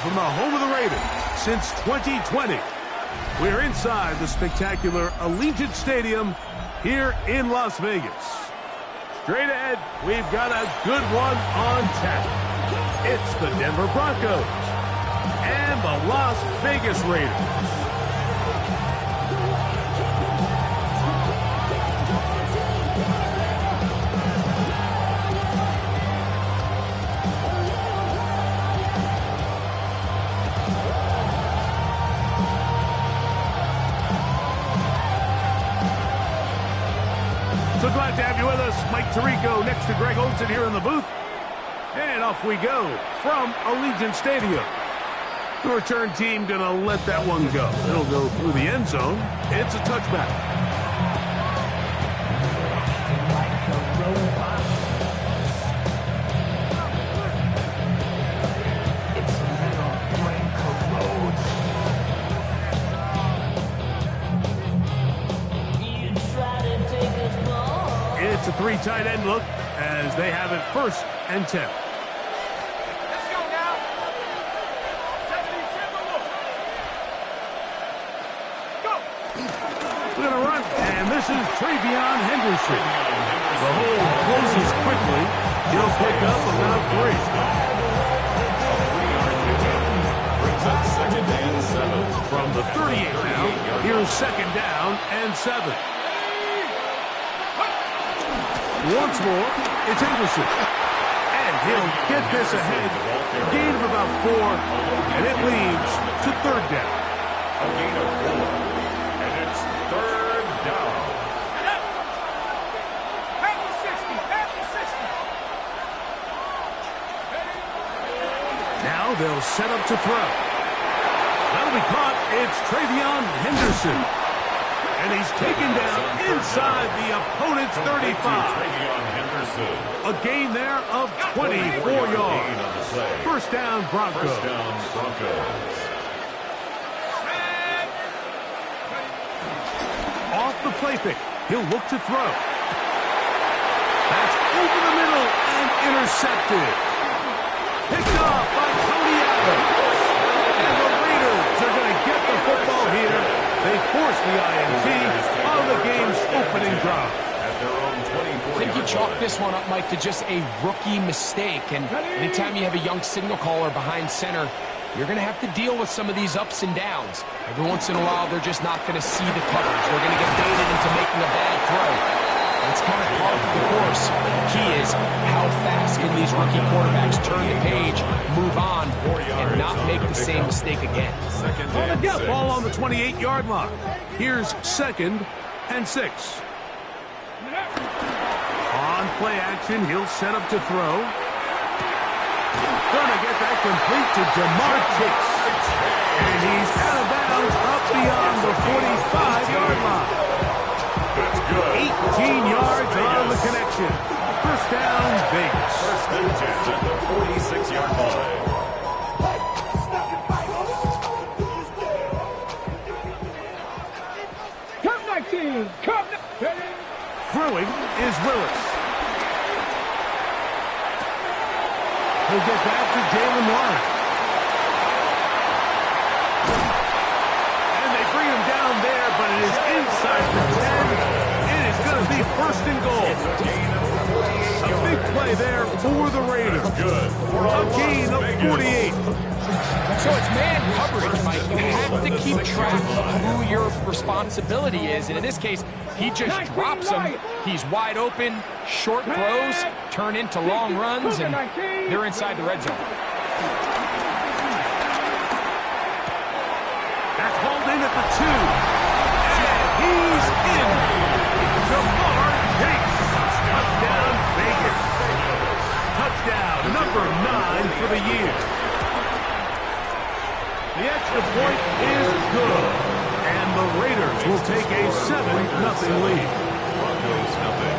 from the home of the Raiders since 2020. We're inside the spectacular Allegiant Stadium here in Las Vegas. Straight ahead, we've got a good one on tap. It's the Denver Broncos and the Las Vegas Raiders. So glad to have you with us. Mike Tirico next to Greg Olsen here in the booth. And off we go from Allegiant Stadium. The return team going to let that one go. It'll go through the end zone. It's a touchback. It's a three tight end look as they have it 1st and 10. Let's go now. 70-10. Go. We're going to run, and this is Travion Henderson. The hole closes quickly. He'll pick up about 3. Brings up 2nd and 7. From the 38 now, here's 2nd down and 7. Once more, it's Henderson. And he'll get this ahead. Gain of about 4, and it leads to 3rd down. A gain of 4, and it's 3rd down. Back to 60. Back to 60. Now they'll set up to throw. That'll be caught. It's Travion Henderson. And he's taken down inside the opponent's 35. A gain there of 24 yards. 1st down, Broncos. Off the play fake. He'll look to throw. That's over the middle and intercepted. Picked off by Tony Adams. And the Raiders are going to get the football here. They force the INT on the game's opening drive. I think you chalk this one up, Mike, to just a rookie mistake. And anytime you have a young signal caller behind center, you're going to have to deal with some of these ups and downs. Every once in a while, they're just not going to see the coverage. They're going to get baited into making a bad throw. It's kind of par for the course. The key is how fast can these rookie quarterbacks turn the page, move on, and not make the same mistake again. Ball on the 28-yard line. Here's 2nd and 6. On play action, he'll set up to throw. Gonna get that complete to Jamar Chase. And he's out of bounds up beyond the 45-yard line. 18 yards on the connection. 1st down, Vegas. 1st and 10 at the 46-yard line. Throwing is Willis. He'll get back to Jalen Warren. And they bring him down there, but it is inside the 10. It is going to be 1st and goal. A big play there for the Raiders. A gain of 48. So it's man coverage, Mike. You have to keep track of who your responsibility is. And in this case, he just drops him. He's wide open. Short throws turn into long runs, and they're inside the red zone. That's hauled in at the 2. And he's in. Jamar Chase. Touchdown, Vegas. Touchdown, number 9 for the year. The extra point is good. And the Raiders will take a 7-0 lead. Broncos nothing.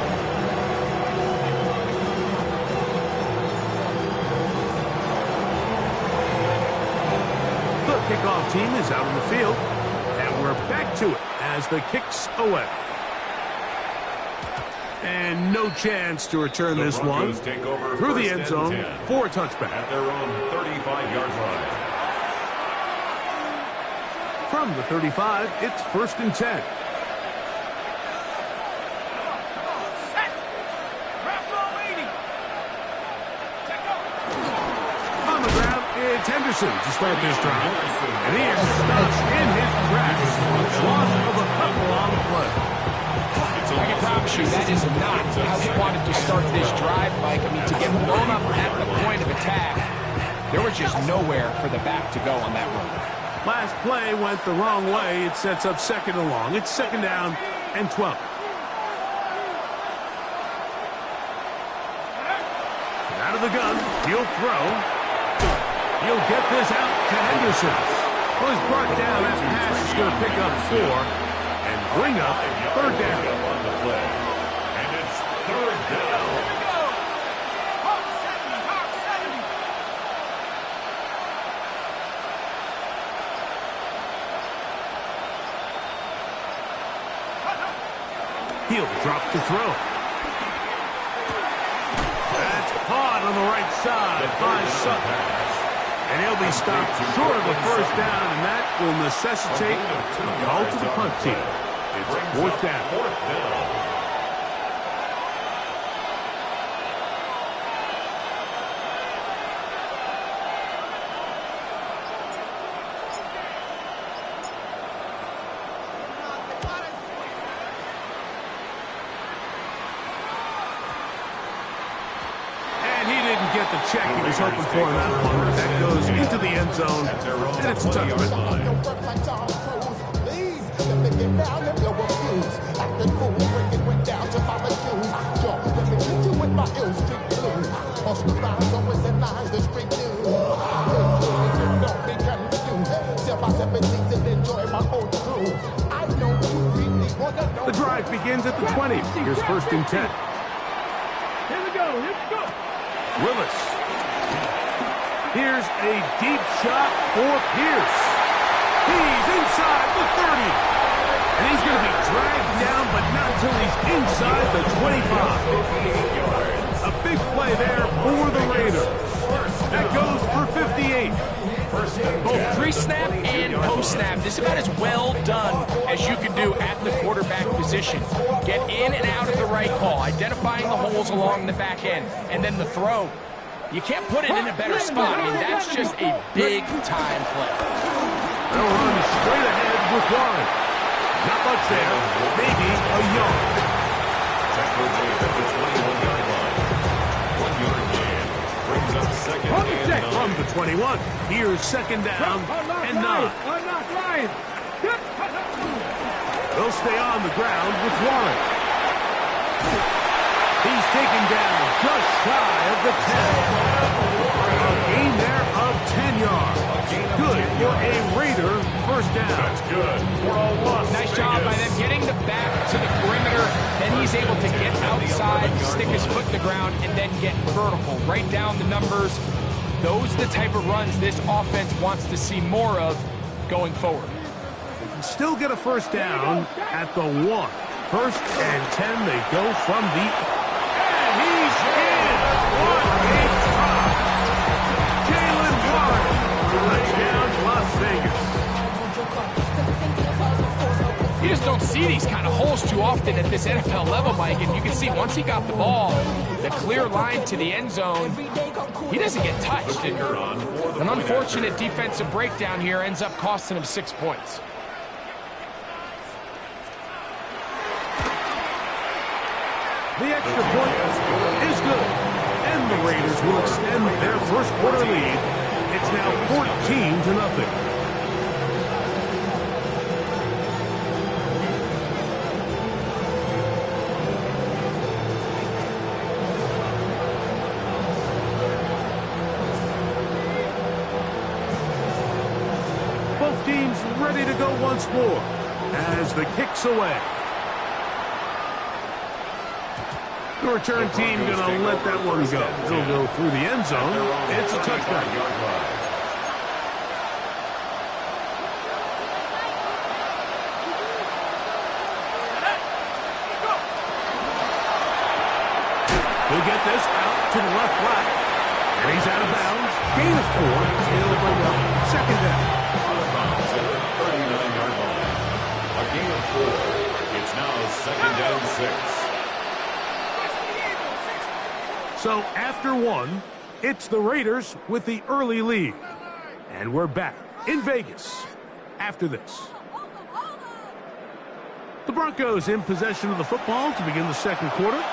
The kickoff team is out on the field. And we're back to it as the kick's away. And no chance to return this one Take over through the end zone for a touchback. At their own 35-yard line. From the 35, it's 1st and 10. On the ground, it's Henderson to start this drive. And he is stopped in his tracks. Loss of a couple on the play. I can promise you that is not how he wanted to start this drive, Mike. I mean, to get blown up at the point of attack, there was just nowhere for the back to go on that run. Last play went the wrong way. It sets up 2nd and long. It's 2nd down and 12. Out of the gun, he'll throw. He'll get this out to Henderson. Well, he's brought down. That pass is going to pick up 4 and bring up 3rd down. And it's 3rd down. He'll drop to throw. That's caught on the right side by Sutton. And he'll be stopped short of the 1st down, and that will necessitate a call to the punt team. It's 4th down. Get the check he was hoping for in that one. That goes into the end zone, and it's a touchdown. The drive begins at the 20. Here's 1st and 10. Here we go. Willis. Here's a deep shot for Pierce. He's inside the 30. And he's going to be dragged down, but not until he's inside the 25. A big play there for the Raiders. That goes for 58. Both pre-snap and post-snap, this is about as well done as you can do at the quarterback position. Get in and out of the right call, identifying the holes along the back end, and then the throw. You can't put it in a better spot. I mean, that's just a big-time play. They'll run straight ahead with Warren. Not much there, maybe a yard. Tackle made at the 21-yard line. 1-yard gain. Brings up 2nd and 9. From the 21, here's 2nd down and 9. They'll stay on the ground with Warren. He's taken down just shy of the 10. A gain there of 10 yards. Good for a Raider 1st down. That's good for a Las Nice job by them getting the back to the perimeter. Then he's able to get outside, stick his foot in the ground, and then get vertical. Right down the numbers. Those are the type of runs this offense wants to see more of going forward. They can still get a 1st down at the 1. 1st and 10, they go from the... And he's in! What a drop! Jalen Warren, touchdown Las Vegas. You just don't see these kind of holes too often at this NFL level, Mike. And you can see once he got the ball, the clear line to the end zone, he doesn't get touched. And an unfortunate defensive breakdown here ends up costing him 6 points. The extra point is good. And the Raiders will extend their 1st quarter lead. It's now 14-0. Both teams ready to go once more as the kick's away. The return team going to let that one go. It'll go through the end zone. It's a touchdown. He'll get this out to the left flat. And he's out of bounds. Gain of 4. It'll bring up 2nd down. Out of bounds at the 39 gain of 4. It's now 2nd and 6. So after one, it's the Raiders with the early lead. And we're back in Vegas after this. The Broncos in possession of the football to begin the second quarter.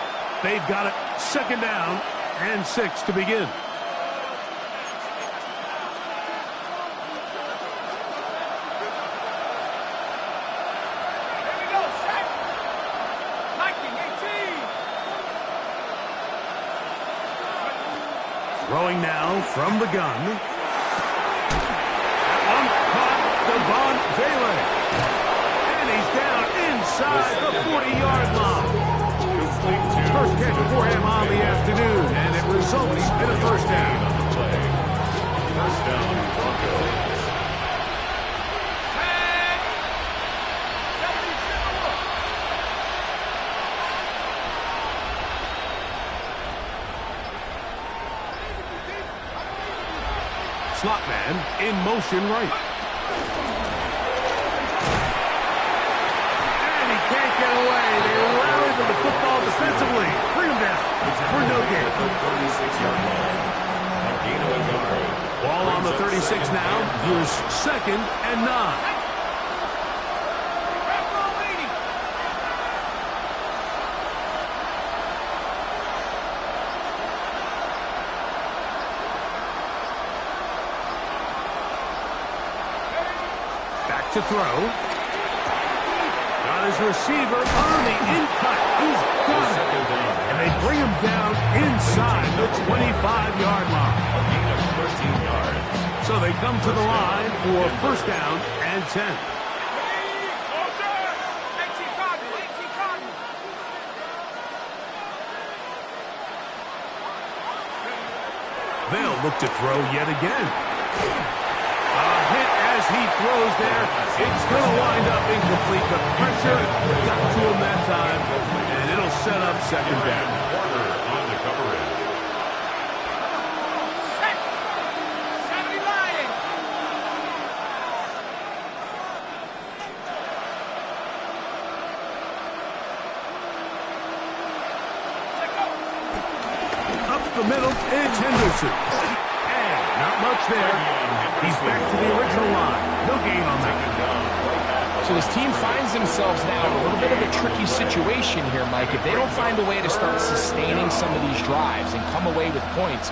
They've got it 2nd down and 6 to begin. Throwing now from the gun. That one caught Devon Vele. And he's down inside the 40-yard line. First catch for him on the afternoon, and it results in a first down. First down, Broncos. Slot man in motion right. And he can't get away. They rally to the football defensively. Bring him down for no gain. 36-yard line. A gain of a yard. Ball on the 36 now. Here's 2nd and 9. To throw. Got his receiver on the in-cut. He's got it. And they bring him down inside the 25-yard line. A gain of 13 yards. So they come to the line for first down and 10. They'll look to throw yet again. As he throws there, it's going to wind up incomplete. The pressure got to him that time, and it'll set up 2nd down. Warner on the coverage. Up the middle, it's Henderson. And not much there. He's back to the original line. No gain on that. So this team finds themselves now in a little bit of a tricky situation here, Mike. If they don't find a way to start sustaining some of these drives and come away with points,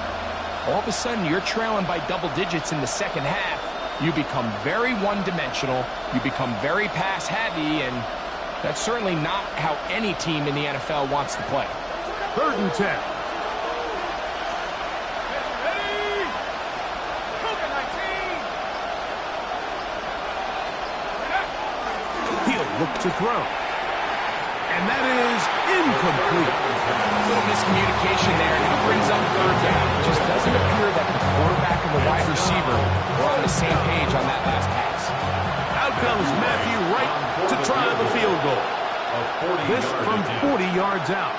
all of a sudden you're trailing by double digits in the second half. You become very one-dimensional. You become very pass-heavy, and that's certainly not how any team in the NFL wants to play. 3rd and 10. Look to throw. And that is incomplete. A little miscommunication there, and it brings up 3rd down. It just doesn't appear that the quarterback and the wide receiver were on the same page on that last pass. Out comes Matthew Wright to try the field goal. This from 40 yards out.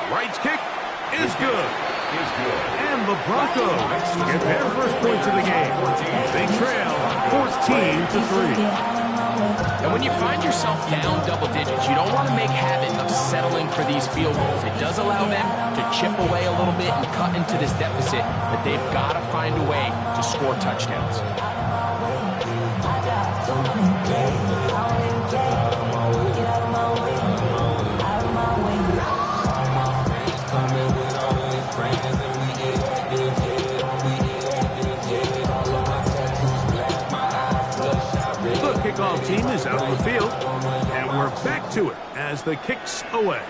Wright's kick is good. And the Broncos get their first points of the game. They trail 14-3. And when you find yourself down double digits, you don't want to make habit of settling for these field goals. It does allow them to chip away a little bit and cut into this deficit, but they've got to find a way to score touchdowns. Kickoff team is out on the field, and we're back to it as the kick's away.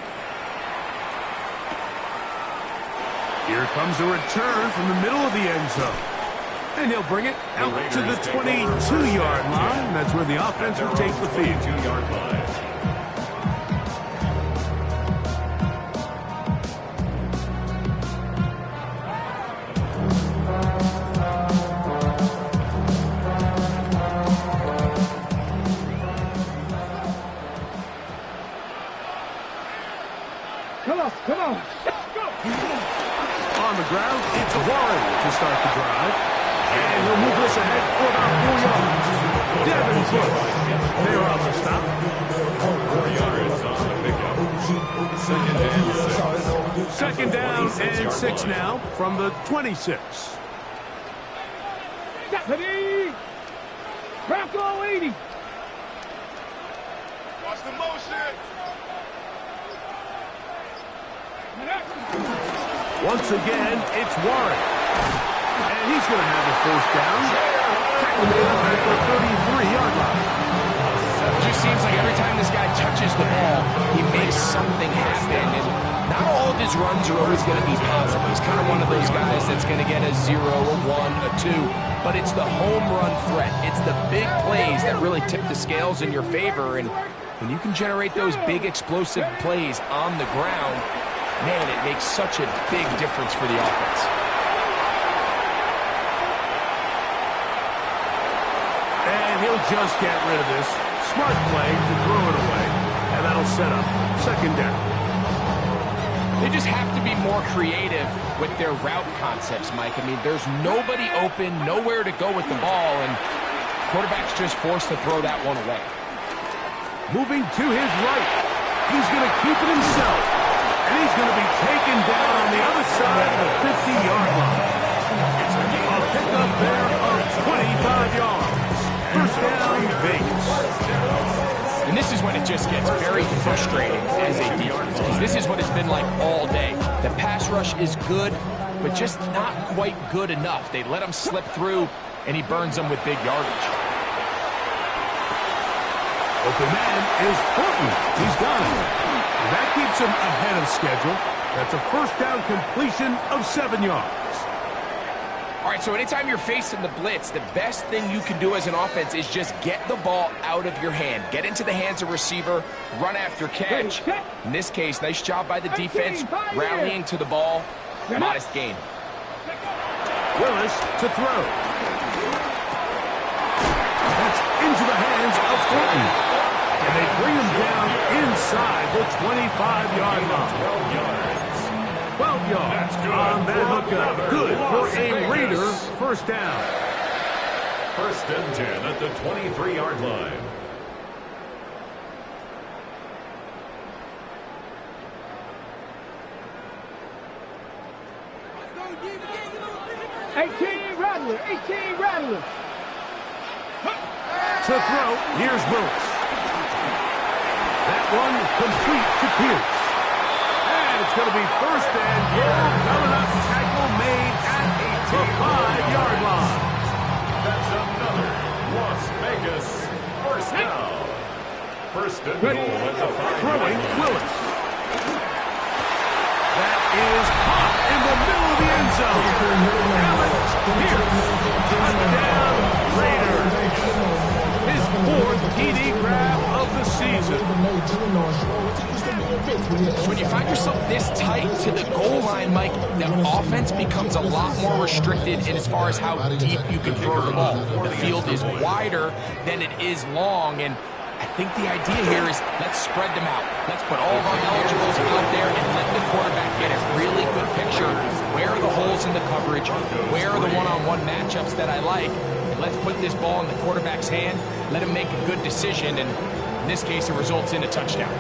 Here comes a return from the middle of the end zone. And he'll bring it out to the 22-yard line. That's where the offense will take the field. 22-yard line. Come on. push. They're on the stop. 4 yards on the pickup. Second down and 6 now from the 26. Deputy! Bronco 80! Watch the motion! Once again, it's Warren. And he's going to have a first down. Tackle made at the 33-yard line. It just seems like every time this guy touches the ball, he makes something happen. And not all of his runs are always going to be positive. He's kind of one of those guys that's going to get a 0, a 1, a 2. But it's the home run threat. It's the big plays that really tip the scales in your favor. And when you can generate those big explosive plays on the ground, man, it makes such a big difference for the offense. And he'll just get rid of this. Smart play to throw it away. And that'll set up second down. They just have to be more creative with their route concepts, Mike. I mean, there's nobody open, nowhere to go with the ball, and quarterback's just forced to throw that one away. Moving to his right. He's going to keep it himself. And he's going to be taken down on the other side of the 50-yard line. A pickup there of 25 yards. First down, Vegas. And this is when it just gets very frustrating as a defense, because this is what it's been like all day. The pass rush is good, but just not quite good enough. They let him slip through, and he burns them with big yardage. Open man is Horton. He's got it. And that keeps him ahead of schedule. That's a first down completion of 7 yards. All right, so anytime you're facing the blitz, the best thing you can do as an offense is just get the ball out of your hand. Get into the hands of receiver, run after catch. In this case, nice job by the defense, rallying to the ball. Modest gain. Willis to throw. That's into the hands of Horton. And they bring him down inside the 25-yard line. 12 yards on that hookup. Good for a Raider first down. First and 10 at the 23-yard line. Rattler, 18 Rattler. To throw, here's Willis. That one complete to Pierce. And it's going to be first and goal coming up. Tackle made at the 5-yard line. That's another Las Vegas first down. First and goal at the 5. Throwing Willis. That is hot in the middle of the end zone. Alex Pierce. Touchdown Raiders. His 4th TD grab of the season. So when you find yourself this tight to the goal line, Mike, the offense becomes a lot more restricted in as far as how deep you can throw the ball. The field is wider than it is long, and I think the idea here is let's spread them out. Let's put all of our eligibles out there and let the quarterback get a really good picture. Where are the holes in the coverage? Where are the one-on-one matchups that I like? And let's put this ball in the quarterback's hand, let him make a good decision, and in this case, it results in a touchdown.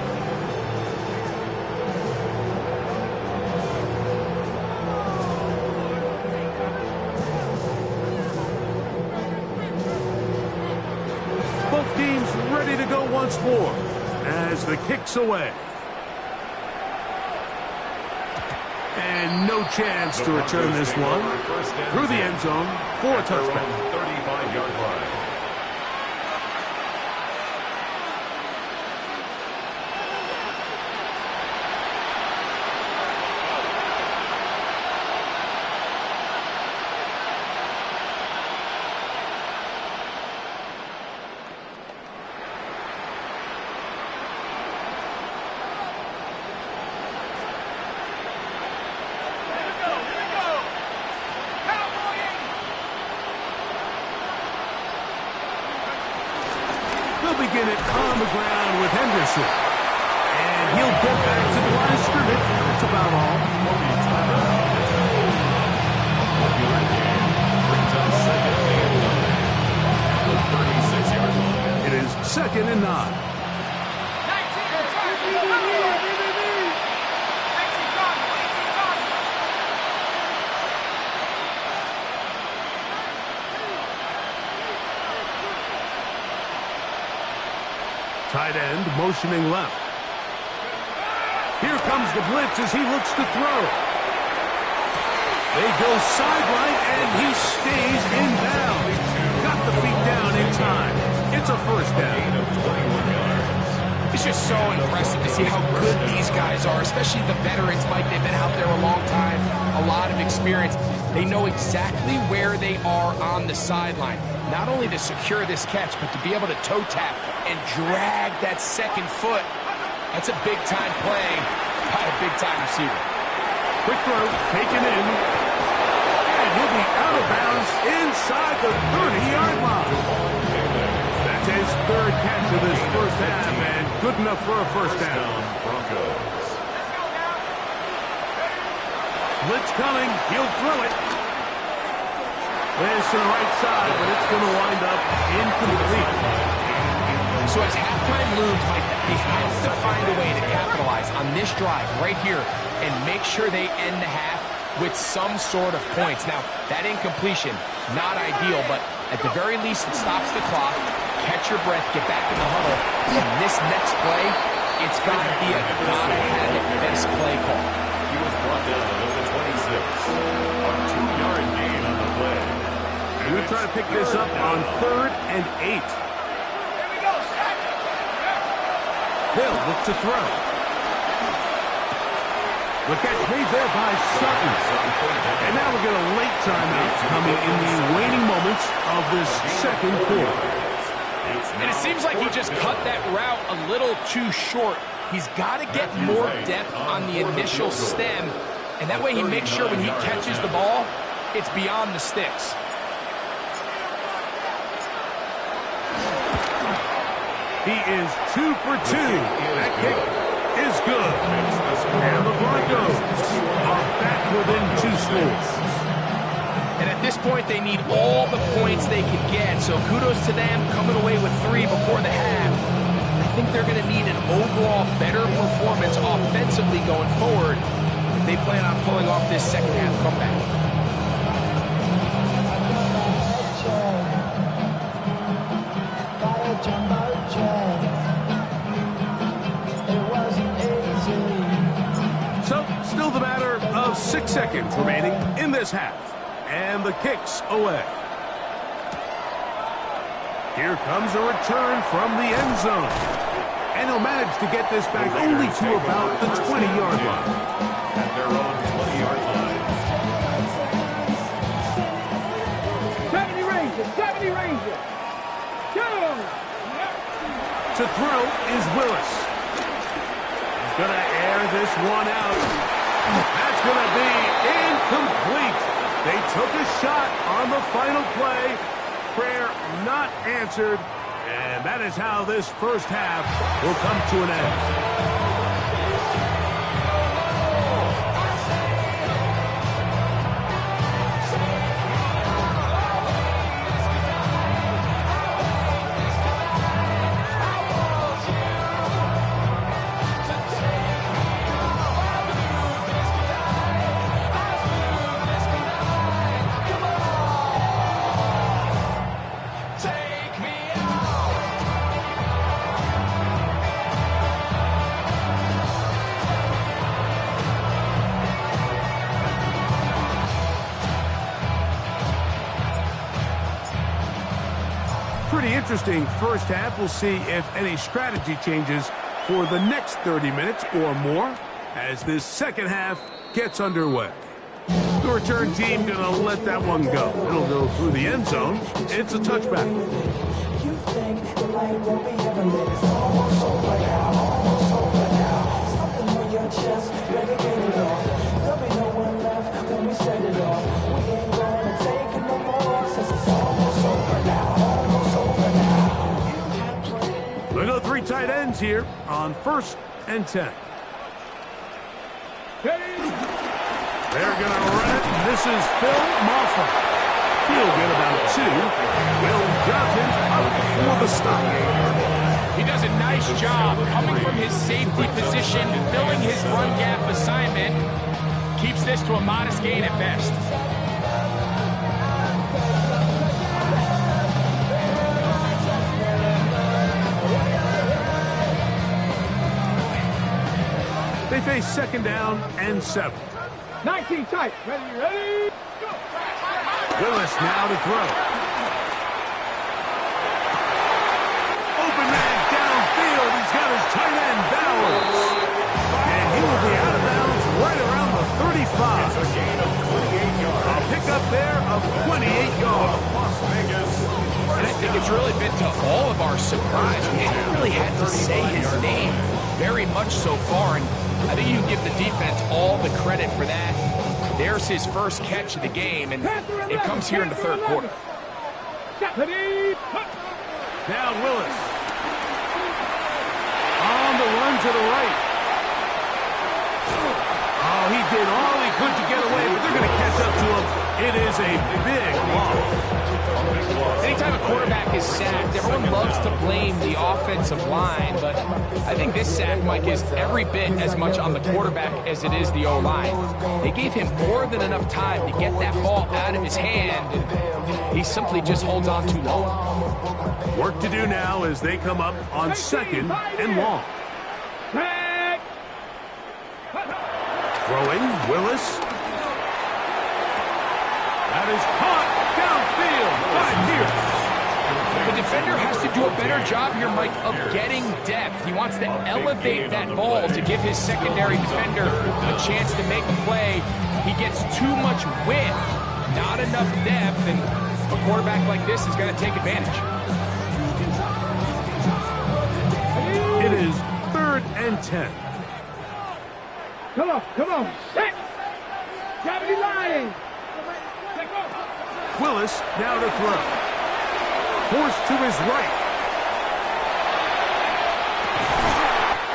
Both teams ready to go once more as the kick's away. And no chance to return this one through the end zone for a touchdown. 35-yard line. Begin it on the ground with Henderson. And he'll get back to the line of scrimmage. That's about all. 2nd and 9. Tight end motioning left. Here comes the blitz as he looks to throw. They go sideline, and he stays in bounds. Got the feet down in time. It's a first down. It's just so impressive to see how good these guys are, especially the veterans, Mike. They've been out there a long time, a lot of experience. They know exactly where they are on the sideline. Not only to secure this catch, but to be able to toe tap and drag that second foot. That's a big-time play by a big-time receiver. Quick throw, taken in. And he'll be out of bounds inside the 30-yard line. That's his third catch of this first half, and good enough for a first down. Blitz coming. He'll throw it. Lands to the right side, but it's going to wind up incomplete. So as halftime looms, Mike, they have to find a way to capitalize on this drive right here and make sure they end the half with some sort of points. Now, that incompletion, not ideal, but at the very least, it stops the clock. Catch your breath, get back in the huddle, and this next play, it's got to be a gotta-have-it best play call. He was brought down at the 26. A 2-yard gain on the play. We're going to try to pick this up on 3rd and 8. Hill looks to throw. The catch made there by Sutton. And now we get a late timeout coming in the waning moments of this second quarter. And it seems like he just cut that route a little too short. He's got to get more depth on the initial stem, and that way he makes sure when he catches the ball, it's beyond the sticks. He is 2 for 2. That kick is good. And the Broncos are back within 2 scores. And at this point, they need all the points they can get. So kudos to them coming away with 3 before the half. I think they're going to need an overall better performance offensively going forward if they plan on pulling off this second half comeback. So, still the matter of 6 seconds remaining in this half. And the kick's away. Here comes a return from the end zone. And he'll manage to get this back only to about the 20-yard line. At their own 20-yard line. 70 Rangers, 70 Rangers. Go! To throw is Willis. He's going to air this one out. That's going to be incomplete. They took a shot on the final play. Prayer not answered. And that is how this first half will come to an end. Pretty interesting first half. We'll see if any strategy changes for the next 30 minutes or more as this second half gets underway. The return team going to let that one go. It'll go through the end zone. It's a touchback. You think the light won't be ever lit. It's almost over now, almost over now. Something on your chest, better get it off. There'll be no one left when we set it off. We ain't gonna take it no more since it's almost over now, almost over now. You have played. We'll go 3 tight ends here on 1st and 10. They're going to run it. This is Phil Moffitt. He'll get about 2. Will Johnson up for the stop. nice job coming from his safety position, filling his run gap assignment. Keeps this to a modest gain at best. They face second down and 7. 19 tight. Ready? Go. Willis now to throw. Open man downfield. He's got his tight end Bowers. And he will be out of bounds right around the 35. It's a gain of 28 yards. A pickup there of 28 yards. Las Vegas. And I think it's really been to all of our surprise. We haven't really had to say his name very much so far, and I think you can give the defense all the credit for that. There's his first catch of the game, and it comes here in the third quarter. Now Willis. On the run to the right. Oh, he did all he could to get away, but they're going to catch up to him. It is a big loss. Anytime a quarterback is sacked, everyone loves to blame the offensive line, but I think this sack, Mike, is every bit as much on the quarterback as it is the O-line. They gave him more than enough time to get that ball out of his hand, and he simply just holds on too long. Work to do now as they come up on second and long. Throwing, Willis. That is caught downfield by Pierce. The defender has to do a better job here, Mike, of getting depth. He wants to elevate that ball to give his secondary defender a chance to make a play. He gets too much width, not enough depth, and a quarterback like this is going to take advantage. It is 3rd and 10. Come on. Set. Gravity line. Willis now to throw. Forced to his right.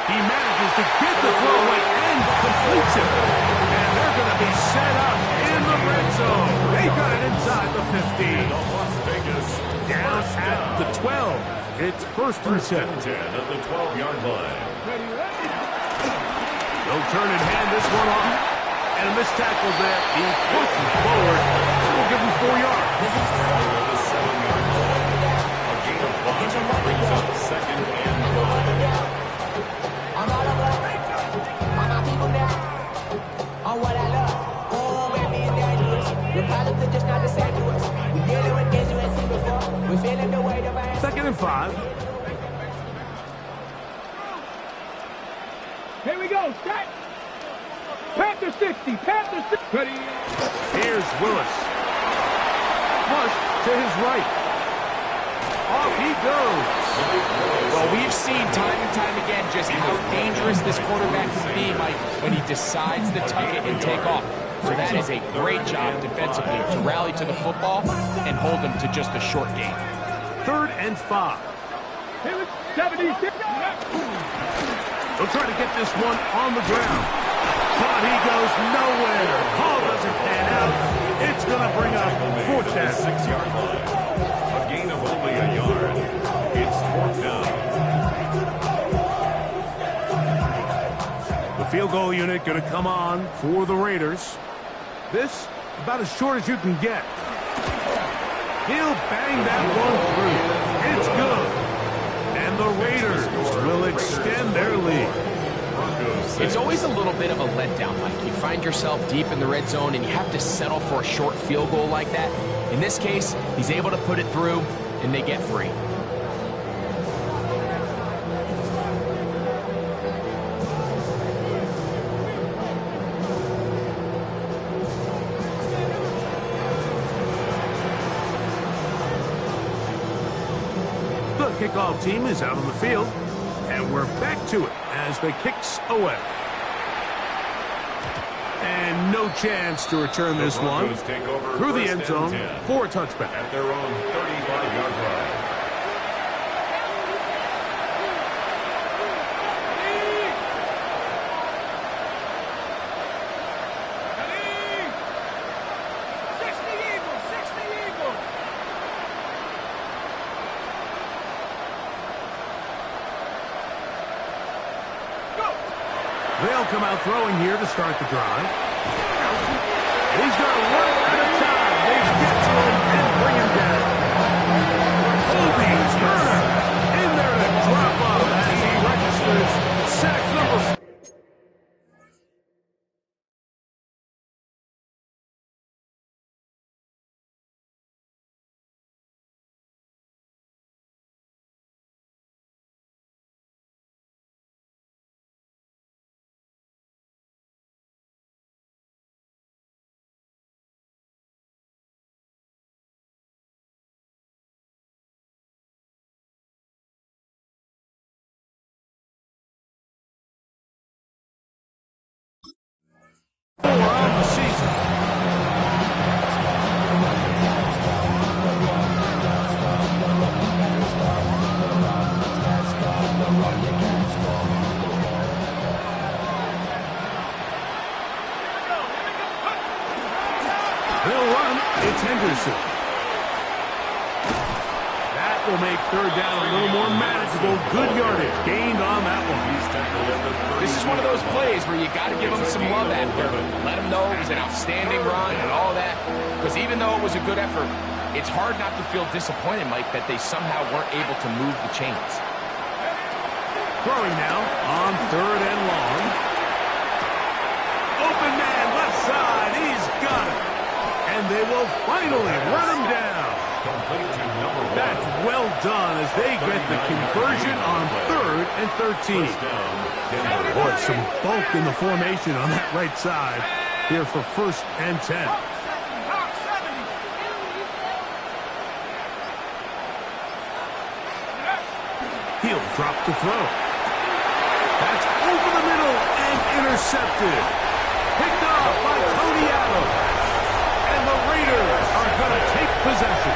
He manages to get the throw away and completes it. And they're going to be set up in the red zone. They got it inside the 15. Las Vegas. Down at the 12. It's 1st and 10. 10 at the 12-yard line. They'll turn and hand this one off. And a missed tackle there. He pushes forward. We'll give him 4 yards. The 7-yard line. A gain of 5 brings up second and 5. I'm all over. All my people now. On what I love. Oh, baby, it's dangerous. Your problems are just not the same to us. We dealing with things you ain't seen before. We're feeling the weight of our... 2nd and 5. Here we go. Set. Panther 60. Panther 60. Ready. Here's Willis. Flush to his right. Off he goes. Well, we've seen time and time again just how dangerous this quarterback can be, Mike, when he decides to tuck it and take off. So that is a great job defensively to rally to the football and hold them to just a short gain. 3rd and 5. Here it's 76. They'll try to get this one on the ground. But he goes nowhere. Call doesn't pan out. It's going to bring up 4th down. 6-yard line. A gain of only a yard. It's 4th down. The field goal unit going to come on for the Raiders. This about as short as you can get. He'll bang that one through. It's good. And the Raiders will extend their lead. It's always a little bit of a letdown, Mike. You find yourself deep in the red zone and you have to settle for a short field goal like that. In this case, he's able to put it through and they get 3. The kickoff team is out on the field, and we're back to it as the kick's away. And no chance to return this one through the end zone for a touchback. At their own 35-yard line. They'll come out throwing here to start the drive. He's going to run out of time. They get to him and bring him down. Kobe Turner in there to drop off as he registers sack number 4. On the season. He'll run. It's Henderson. That will make third down a little more manageable. Good yardage gained on that one. This is one of those plays where you got to give him some love after. Let him know it was an outstanding run and all that. Because even though it was a good effort, it's hard not to feel disappointed, Mike, that they somehow weren't able to move the chains. Throwing now on third and long. Open man, left side. He's got it. And they will finally run him down. That's well done as they get the conversion on third and 13. Boy, some bulk in the formation on that right side here for first and 10. He'll drop to throw. That's over the middle and intercepted. Picked off by Tony Adams. And the Raiders are going to take possession.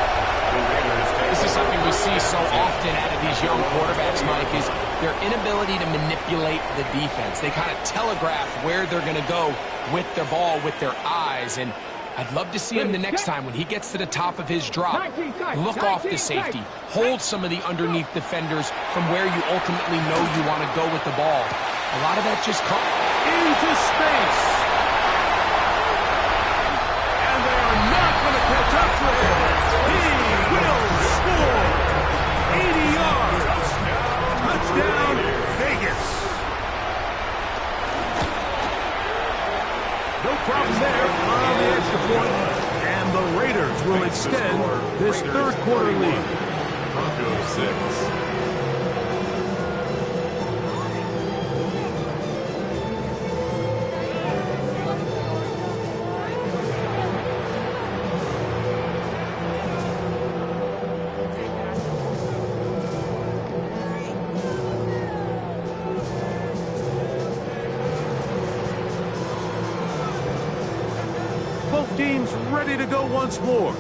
This is something we see so often out of these young quarterbacks, Mike, is their inability to manipulate the defense. They kind of telegraph where they're going to go with their ball, with their eyes. And I'd love to see him the next time when he gets to the top of his drop. Look off the safety. Hold some of the underneath defenders from where you ultimately know you want to go with the ball. A lot of that just comes into space. And they are not going to catch up to him. He will score. 80 yards. Touchdown, Vegas. No problem there on the extra point. And the Raiders will extend this third quarter lead. Broncos 6. Both teams ready to go once more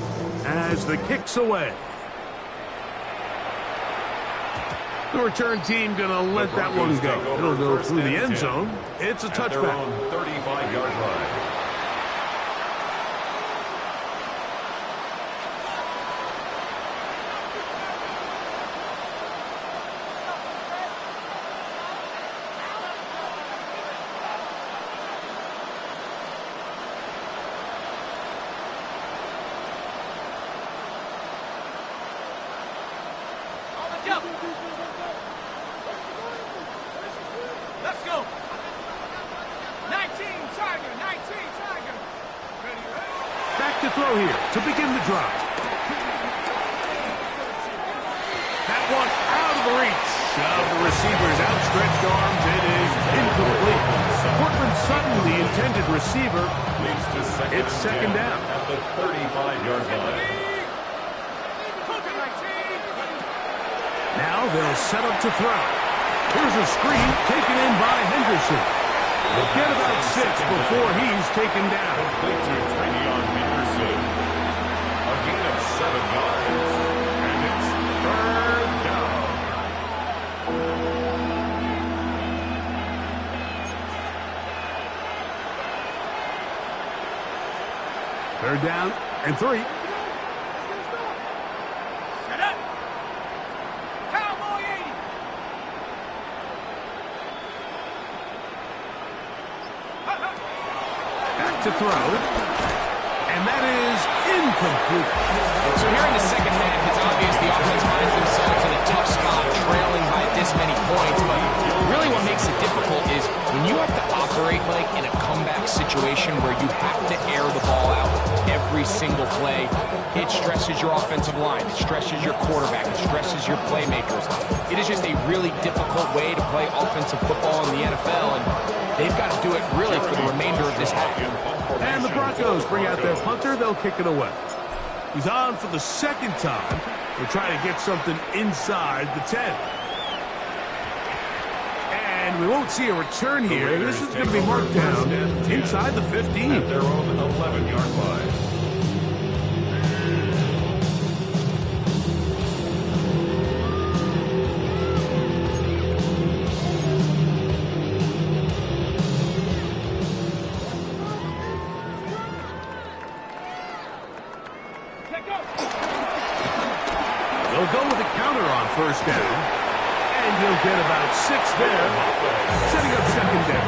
as the kick's away. The return team going to let that one go. It'll go through the end zone. It's a touchback. Their own 35-yard line. Let's go. 19 Tiger, 19 Tiger. Back to throw here to begin the drive. That one out of the reach of the receiver's outstretched arms. It is incomplete. Cortland Sutton, the intended receiver. Leads to It's second down. At the 35-yard line. Now they'll set up to throw. Here's a screen taken in by Henderson. They'll get about 6 before he's taken down. Complete to Travion Henderson. A gain of 7 yards. And it's third down. Third down and 3. Set up. Cowboy 80. to throw. And that is incomplete. So here in the second half, it's obvious the offense finds themselves in a tough spot, trailing by this many points. But really what makes it difficult is when you have to operate, Mike, in a comeback situation where you have to air the ball out every single play, it stresses your offensive line, it stresses your quarterback, it stresses your playmakers. It is just a really difficult way to play offensive football in the NFL, and they've got to do it really for the remainder of this half. And the Broncos bring out their punter. They'll kick it away. He's on for the second time. They're trying to get something inside the 10. And we won't see a return here. This is going to be marked down inside the 15. At their own 11-yard line. They'll go with a counter on first down. And he'll get about 6 there, setting up second down.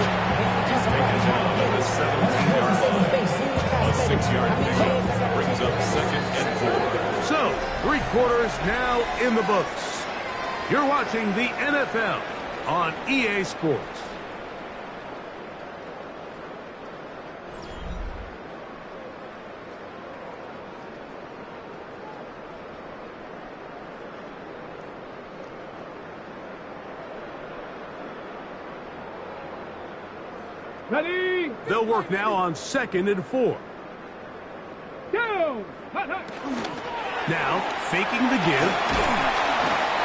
He's taken down at the 17-yard line. A 6-yard pickup brings up 2nd and 4. So, 3 quarters now in the books. You're watching the NFL on EA Sports. Ready? They'll work now on 2nd and 4. Down. Now, faking the give.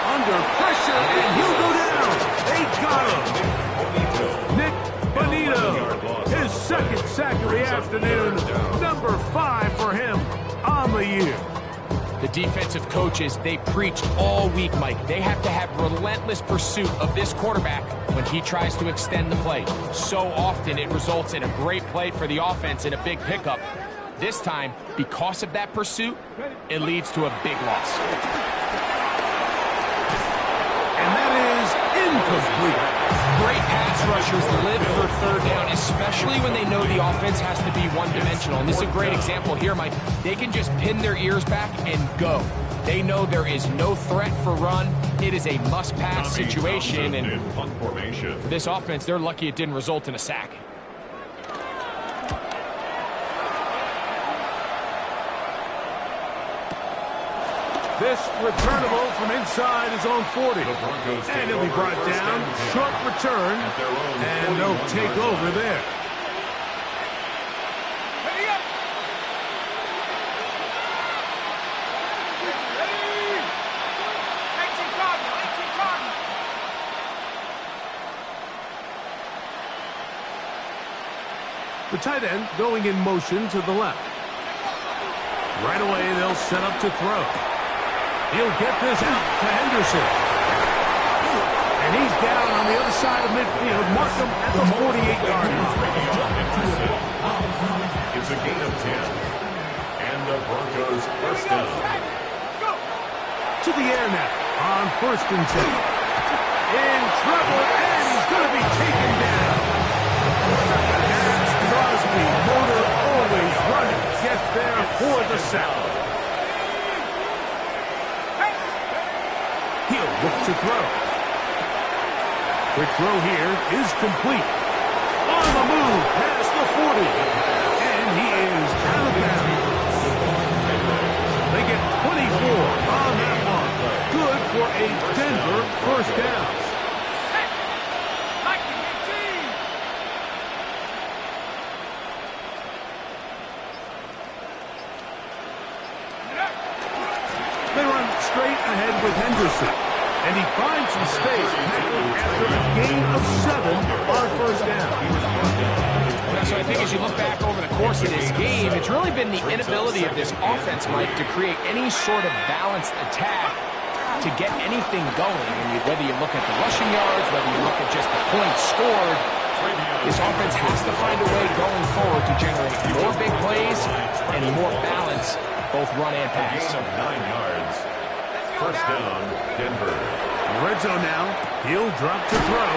Under pressure, and he'll go down. They got him. Nick Bonito, his 2nd sack of the afternoon. Number 5 for him on the year. The defensive coaches, they preach all week, Mike. They have to have relentless pursuit of this quarterback when he tries to extend the play. So often it results in a great play for the offense and a big pickup. This time, because of that pursuit, it leads to a big loss. And that is incomplete. Great pass rushers live for third down, especially when they know the offense has to be one-dimensional. And this is a great example here, Mike. They can just pin their ears back and go. They know there is no threat for run. It is a must-pass situation. And for this offense, they're lucky it didn't result in a sack. This returnable from inside his own 40. And he'll be brought down. Short return. And they'll take over there. The tight end going in motion to the left. Right away, they'll set up to throw. He'll get this out to Henderson. And he's down on the other side of midfield. Mark him at the 48-yard line. It's a gain of 10. And the Broncos first down. To the air now on 1st and 10. In trouble, and he's going to be taken down. As Crosby, motor always running, gets there for the sack. He'll look to throw. Quick throw here is complete. On the move past the 40. And he is out of bounds. They get 24 on that one. Good for a Denver first down. They run straight ahead with Henderson. And he finds some space after a gain of 7 on first down. So I think as you look back over the course of this game, it's really been the inability of this offense, Mike, to create any sort of balanced attack to get anything going. And whether you look at the rushing yards, whether you look at just the points scored, this offense has to find a way going forward to generate more big plays and more balance, both run and pass. Gain of 9 yards. First down, Denver. Red zone now. He'll drop to throw.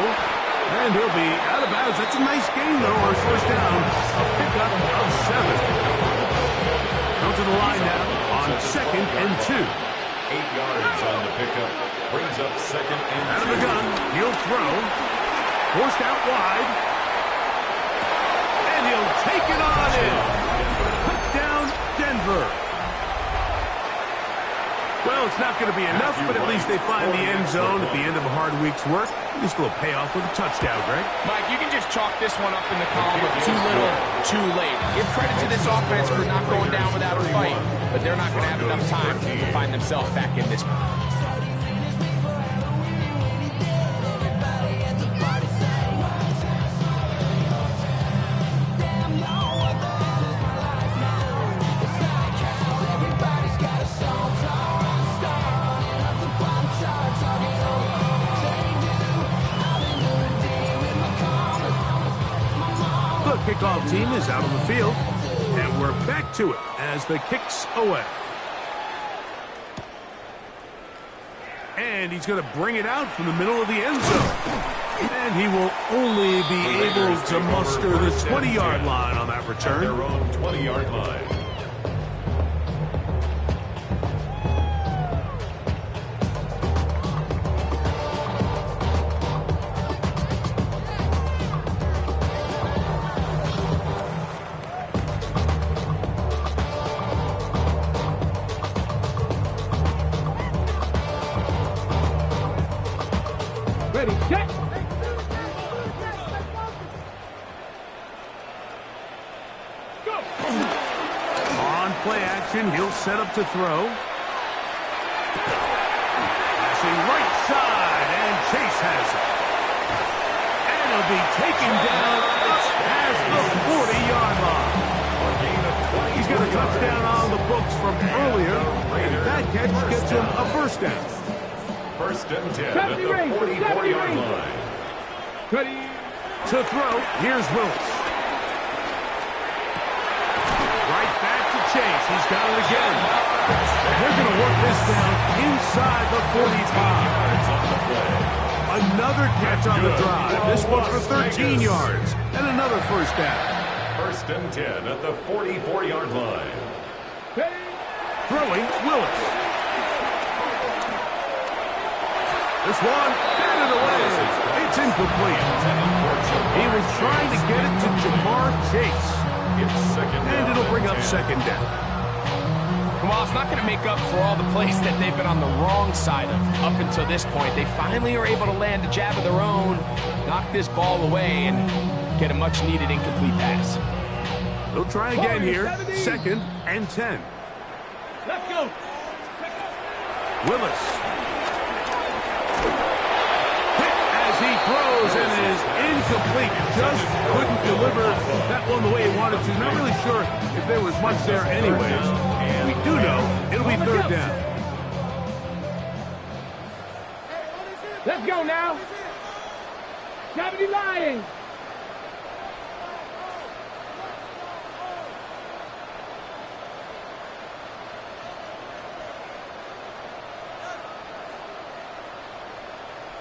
And he'll be out of bounds. That's a nice gain, though, or first down. A pickup of 7. Come to the line now on 2nd and 2. 8 yards on the pickup. Brings up 2nd and 2. Out of the gun, he'll throw. Forced out wide. And he'll take it on in. Touchdown, Denver. Well, it's not going to be enough, but at least they find the end zone at the end of a hard week's work. Just a little payoff with a touchdown, Greg. Mike, you can just chalk this one up in the column of too little, too late. Give credit to this offense for not going down without a fight, but they're not going to have enough time to find themselves back in this. Kickoff team is out on the field, and we're back to it as the kick's away. And he's going to bring it out from the middle of the end zone. And he will only be able to muster the 20-yard line on that return. Their own 20-yard line. Ready, set. Go. On play action, he'll set up to throw. Passing right side, and Chase has it. And he'll be taken down past the 40-yard line. He's got a touchdown on the books from earlier, and that catch gets him a first down. 1st and 10 at the 44-yard line. Ready. To throw, here's Willis. Right back to Chase. He's got it again. They're going to work this down inside the 45. Another catch on the drive. This one for 13 yards. And another first down. 1st and 10 at the 44-yard line. Ready. Throwing, Willis. This one, batted away. It's incomplete. He was trying to get it to Jamar Chase. And it'll bring up 2nd down. Well, it's not going to make up for all the plays that they've been on the wrong side of up until this point. They finally are able to land a jab of their own, knock this ball away, and get a much-needed incomplete pass. They'll try again here. 2nd and 10. Let's go. Willis. He throws and is incomplete. Just couldn't deliver that one the way he wanted to. Not really sure if there was much there anyways. We do know it'll be 3rd down. Let's go now. Cavity Lions.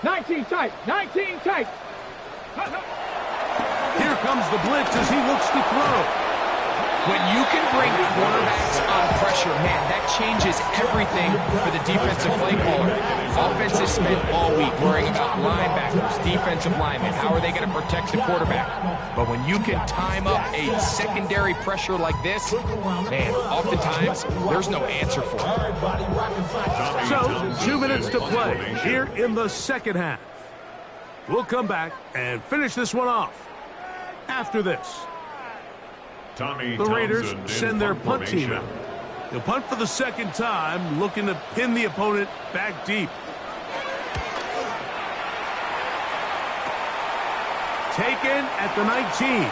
Nineteen tight. 19 tight. Here comes the blitz as he looks to throw. When you can bring quarterbacks on pressure, man, that changes everything for the defensive play caller. Offense has spent all week worrying about linebackers, defensive linemen. How are they going to protect the quarterback? But when you can time up a secondary pressure like this, man, oftentimes there's no answer for it. So, 2 minutes to play here in the 2nd half. We'll come back and finish this one off after this. The Raiders send their punt team out. They'll punt for the 2nd time, looking to pin the opponent back deep. Taken at the 19.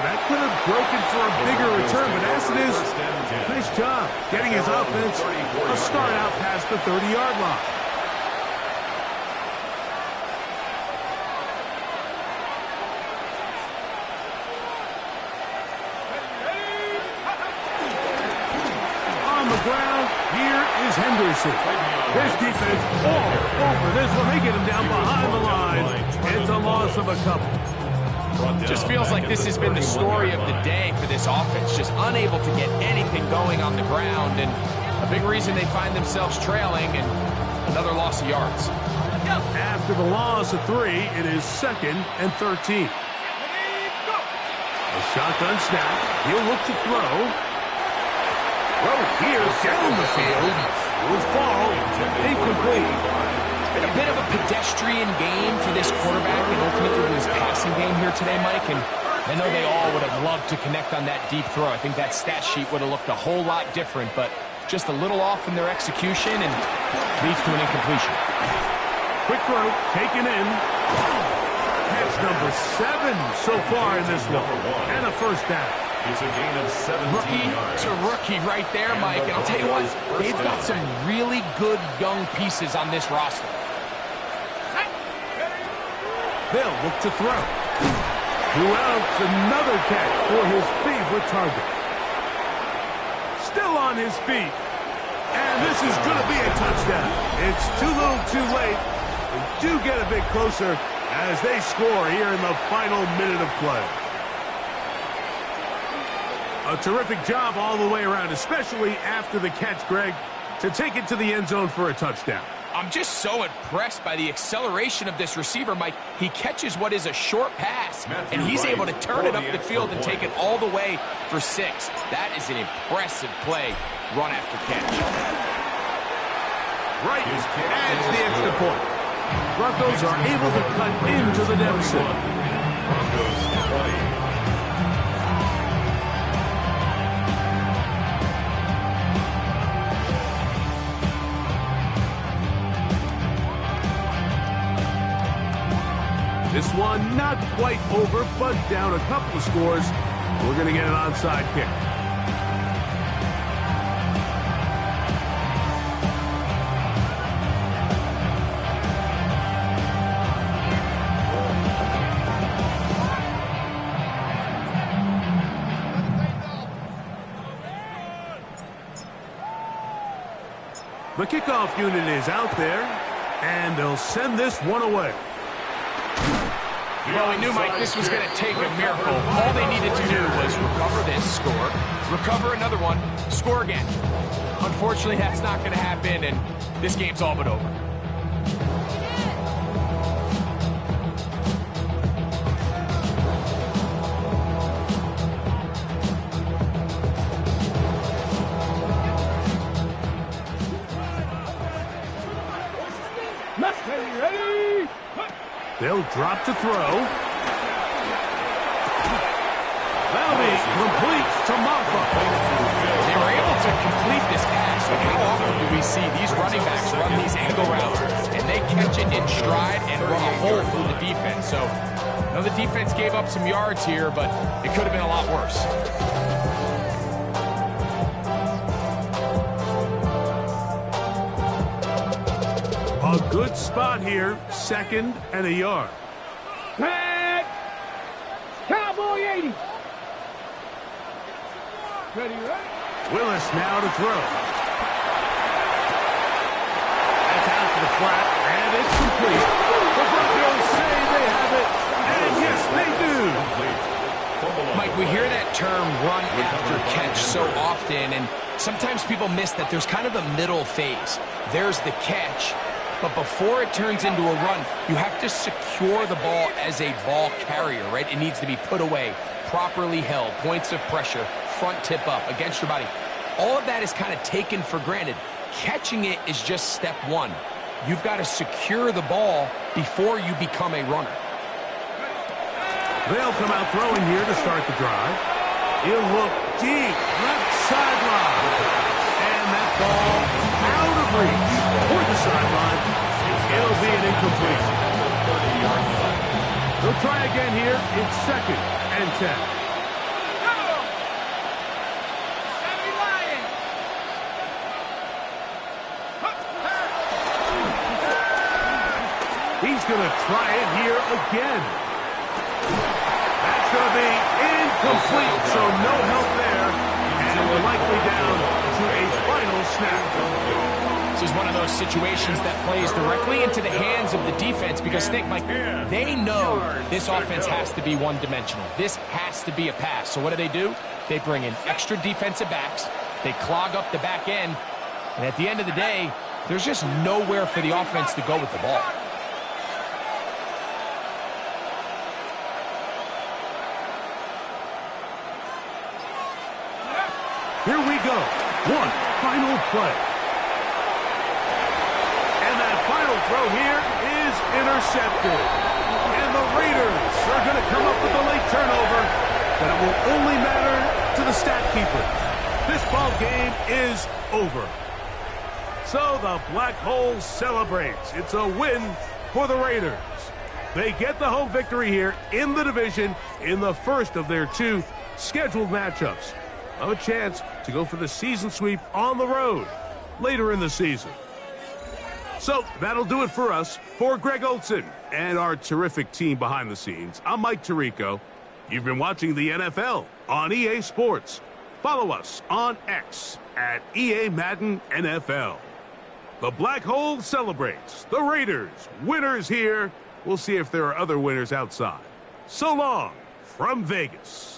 That could have broken for a bigger return, but as it is, nice job getting his offense a start out past the 30-yard line. Ground, here is Henderson. This defense all over this one. They get him down behind the line. It's a loss of a couple. Just feels like this has been the story of the day for this offense. Just unable to get anything going on the ground, and a big reason they find themselves trailing, and another loss of yards. After the loss of 3, it is 2nd and 13. A shotgun snap. He'll look to throw. Throw here down the field. Will fall incomplete. It's been a bit of a pedestrian game for this quarterback and ultimately his passing game here today, Mike. And I know they all would have loved to connect on that deep throw. I think that stat sheet would have looked a whole lot different, but just a little off in their execution and leads to an incompletion. Quick throw, taken in. Catch number 7 so far in this one. And a first down. It's a gain of 17 Rookie yards. to rookie right there, Mike. And I'll tell you what, they've got some really good young pieces on this roster. They'll look to throw. Who else? Another catch for his favorite target. Still on his feet. And this is going to be a touchdown. It's too little too late. They do get a bit closer as they score here in the final minute of play. A terrific job all the way around, especially after the catch, Greg, to take it to the end zone for a touchdown. I'm just so impressed by the acceleration of this receiver, Mike. He catches what is a short pass, and he's able to turn it up the field and take it all the way for 6. That is an impressive play, run after catch. Right adds the extra point. Broncos are able to cut into the deficit. Broncos 20. This one not quite over, but down a couple of scores. We're going to get an onside kick. The kickoff unit is out there, and they'll send this one away. Well, we knew, Mike, this was going to take a miracle. All they needed to do was recover this, score, recover another one, score again. Unfortunately, that's not going to happen, and this game's all but over. Ready? They'll drop to throw. That'll be complete to Maffa. They were able to complete this pass, but how often do we see these running backs run these angle routes, and they catch it in stride and run a hole through the defense? So, I know the defense gave up some yards here, but it could have been a lot worse. A good spot here, 2nd and a yard. Tag. Cowboy 80. Ready? Willis now to throw. That's out to the flat, and it's complete. The Broncos say they have it, and yes, they do. Mike, we hear that term run after catch so often, and sometimes people miss that there's kind of a middle phase. There's the catch, but before it turns into a run, you have to secure the ball as a ball carrier, right? It needs to be put away, properly held, points of pressure, front tip up against your body. All of that is kind of taken for granted. Catching it is just step 1. You've got to secure the ball before you become a runner. They'll come out throwing here to start the drive. He'll look deep, left sideline. And that ball out of reach toward the sideline. It'll be an incomplete. They'll try again here. It's 2nd and 10. He's going to try it here again. That's going to be incomplete, so no help there. And we're likely down to a final snap. This is one of those situations that plays directly into the hands of the defense because think, Mike, they know this offense has to be one-dimensional. This has to be a pass. So what do? They bring in extra defensive backs. They clog up the back end. And at the end of the day, there's just nowhere for the offense to go with the ball. Here we go. One final play. And that final throw here is intercepted. And the Raiders are going to come up with a late turnover, but it will only matter to the stat keepers. This ball game is over. So the Black Hole celebrates. It's a win for the Raiders. They get the home victory here in the division in the first of their 2 scheduled matchups. A chance to go for the season sweep on the road later in the season. So that'll do it for us. For Greg Olson and our terrific team behind the scenes, I'm Mike Tirico. You've been watching the NFL on EA Sports. Follow us on X at EA Madden NFL. The Black Hole celebrates. The Raiders, winners here. We'll see if there are other winners outside. So long from Vegas.